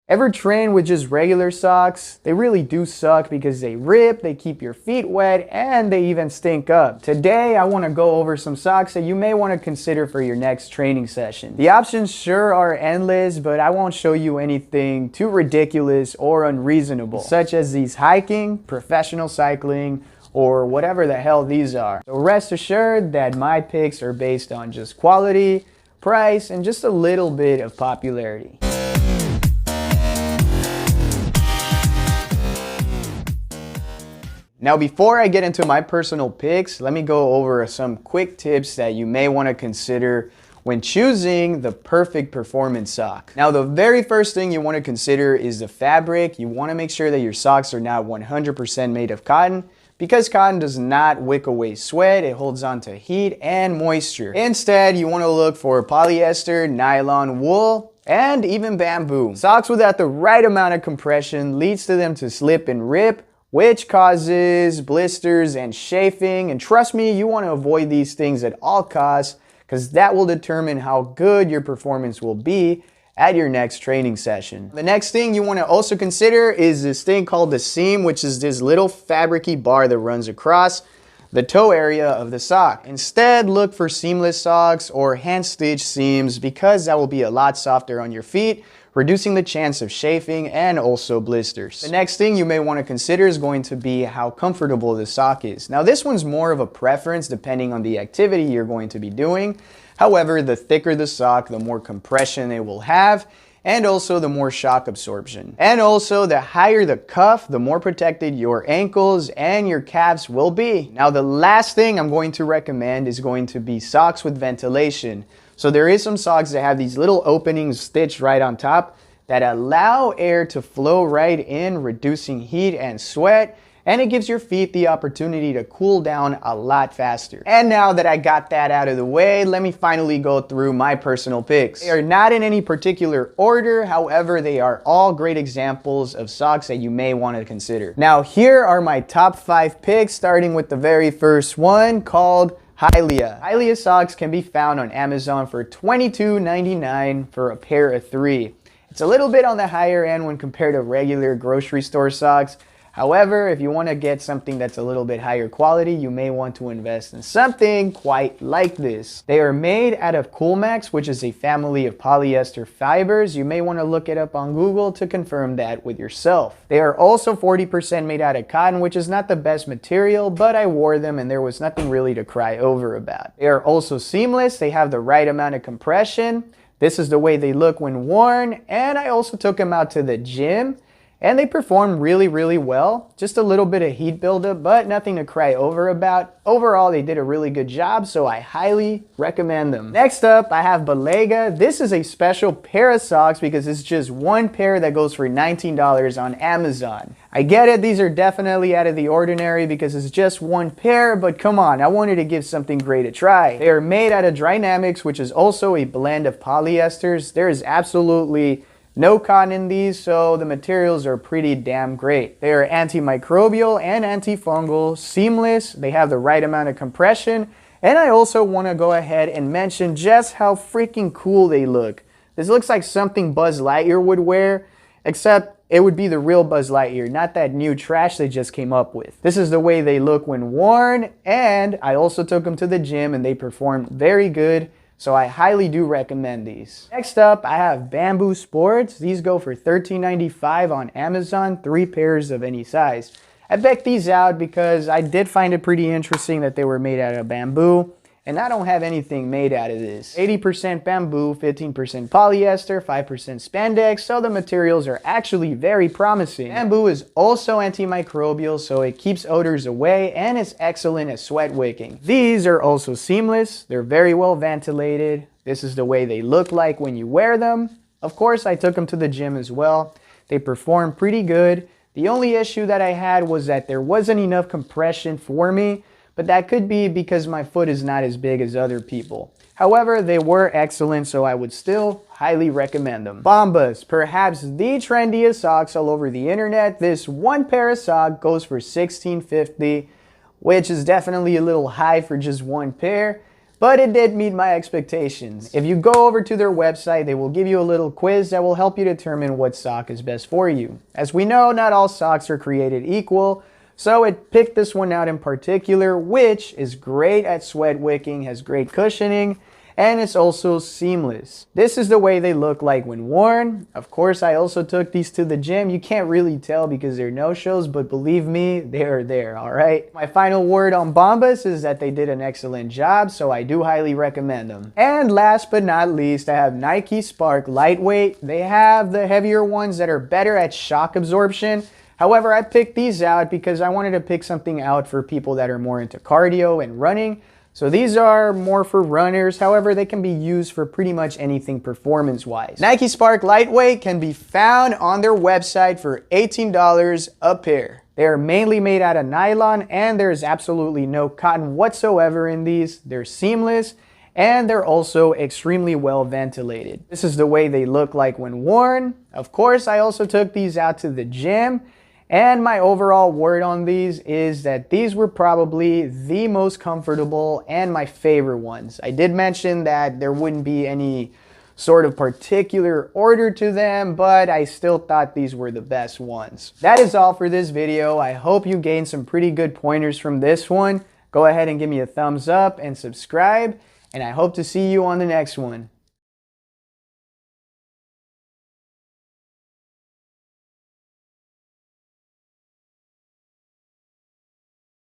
Ever train with just regular socks? They really do suck because they rip, they keep your feet wet, and they even stink up. Today, I want to go over some socks that you may want to consider for your next training session. The options sure are endless, but I won't show you anything too ridiculous or unreasonable, such as these hiking, professional cycling, or whatever the hell these are. So rest assured that my picks are based on just quality, price, and just a little bit of popularity. Now, before I get into my personal picks, let me go over some quick tips that you may want to consider when choosing the perfect performance sock. Now, the very first thing you want to consider is the fabric. You want to make sure that your socks are not 100% made of cotton, because cotton does not wick away sweat. It holds on to heat and moisture. Instead, you want to look for polyester, nylon, wool, and even bamboo. Socks without the right amount of compression leads to them to slip and rip, which causes blisters and chafing. And trust me, you want to avoid these things at all costs, because that will determine how good your performance will be at your next training session. The next thing you want to also consider is this thing called the seam, which is this little fabricy bar that runs across the toe area of the sock. Instead, look for seamless socks or hand stitched seams, because that will be a lot softer on your feet, reducing the chance of chafing and also blisters. The next thing you may want to consider is going to be how comfortable the sock is. Now, this one's more of a preference depending on the activity you're going to be doing. However, the thicker the sock, the more compression it will have, and also the more shock absorption. And also, the higher the cuff, the more protected your ankles and your calves will be. Now, the last thing I'm going to recommend is going to be socks with ventilation. So there is some socks that have these little openings stitched right on top that allow air to flow right in, reducing heat and sweat, and it gives your feet the opportunity to cool down a lot faster. And now that I got that out of the way, let me finally go through my personal picks. They are not in any particular order, however, they are all great examples of socks that you may want to consider. Now, here are my top 5 picks, starting with the very first one called Hylaea. Hylaea socks can be found on Amazon for $22.99 for a pair of 3. It's a little bit on the higher end when compared to regular grocery store socks. However, if you want to get something that's a little bit higher quality, you may want to invest in something quite like this. They are made out of Coolmax, which is a family of polyester fibers. You may want to look it up on Google to confirm that with yourself. They are also 40% made out of cotton, which is not the best material, but I wore them and there was nothing really to cry over about. They are also seamless. They have the right amount of compression. This is the way they look when worn, and I also took them out to the gym, and they performed really well. Just a little bit of heat buildup, but nothing to cry over about. Overall, they did a really good job, so I highly recommend them. Next up, I have Balega. This is a special pair of socks because it's just one pair that goes for $19 on Amazon. I get it, these are definitely out of the ordinary because it's just one pair, but come on, I wanted to give something great a try. They are made out of Dynamics, which is also a blend of polyesters. There is absolutely no cotton in these, so the materials are pretty damn great. They are antimicrobial and antifungal, seamless, they have the right amount of compression, and I also want to go ahead and mention just how freaking cool they look. This looks like something Buzz Lightyear would wear, except it would be the real Buzz Lightyear, not that new trash they just came up with. This is the way they look when worn, and I also took them to the gym and they performed very good. So I highly do recommend these. Next up, I have Bamboo Sports. These go for $13.95 on Amazon, 3 pairs of any size. I picked these out because I did find it pretty interesting that they were made out of bamboo, and I don't have anything made out of this. 80% bamboo, 15% polyester, 5% spandex, so the materials are actually very promising. Bamboo is also antimicrobial, so it keeps odors away and is excellent at sweat wicking. These are also seamless, they're very well ventilated. This is the way they look like when you wear them. Of course, I took them to the gym as well. They perform pretty good. The only issue that I had was that there wasn't enough compression for me, but that could be because my foot is not as big as other people. However, they were excellent, so I would still highly recommend them. Bombas, perhaps the trendiest socks all over the internet. This one pair of sock goes for $16.50, which is definitely a little high for just one pair. but it did meet my expectations. If you go over to their website, they will give you a little quiz that will help you determine what sock is best for you. As we know, not all socks are created equal, so it picked this one out in particular, which is great at sweat wicking, has great cushioning, and it's also seamless. This is the way they look like when worn. Of course, I also took these to the gym. You can't really tell because they're no-shows, but believe me, they are there, all right? My final word on Bombas is that they did an excellent job, so I do highly recommend them. And last but not least, I have Nike Spark Lightweight. They have the heavier ones that are better at shock absorption. However, I picked these out because I wanted to pick something out for people that are more into cardio and running. So these are more for runners, however, they can be used for pretty much anything performance-wise. Nike Spark Lightweight can be found on their website for $18 a pair. They are mainly made out of nylon and there's absolutely no cotton whatsoever in these. They're seamless and they're also extremely well ventilated. This is the way they look like when worn. Of course, I also took these out to the gym. And my overall word on these is that these were probably the most comfortable and my favorite ones. I did mention that there wouldn't be any sort of particular order to them, but I still thought these were the best ones. That is all for this video. I hope you gained some pretty good pointers from this one. Go ahead and give me a thumbs up and subscribe, and I hope to see you on the next one.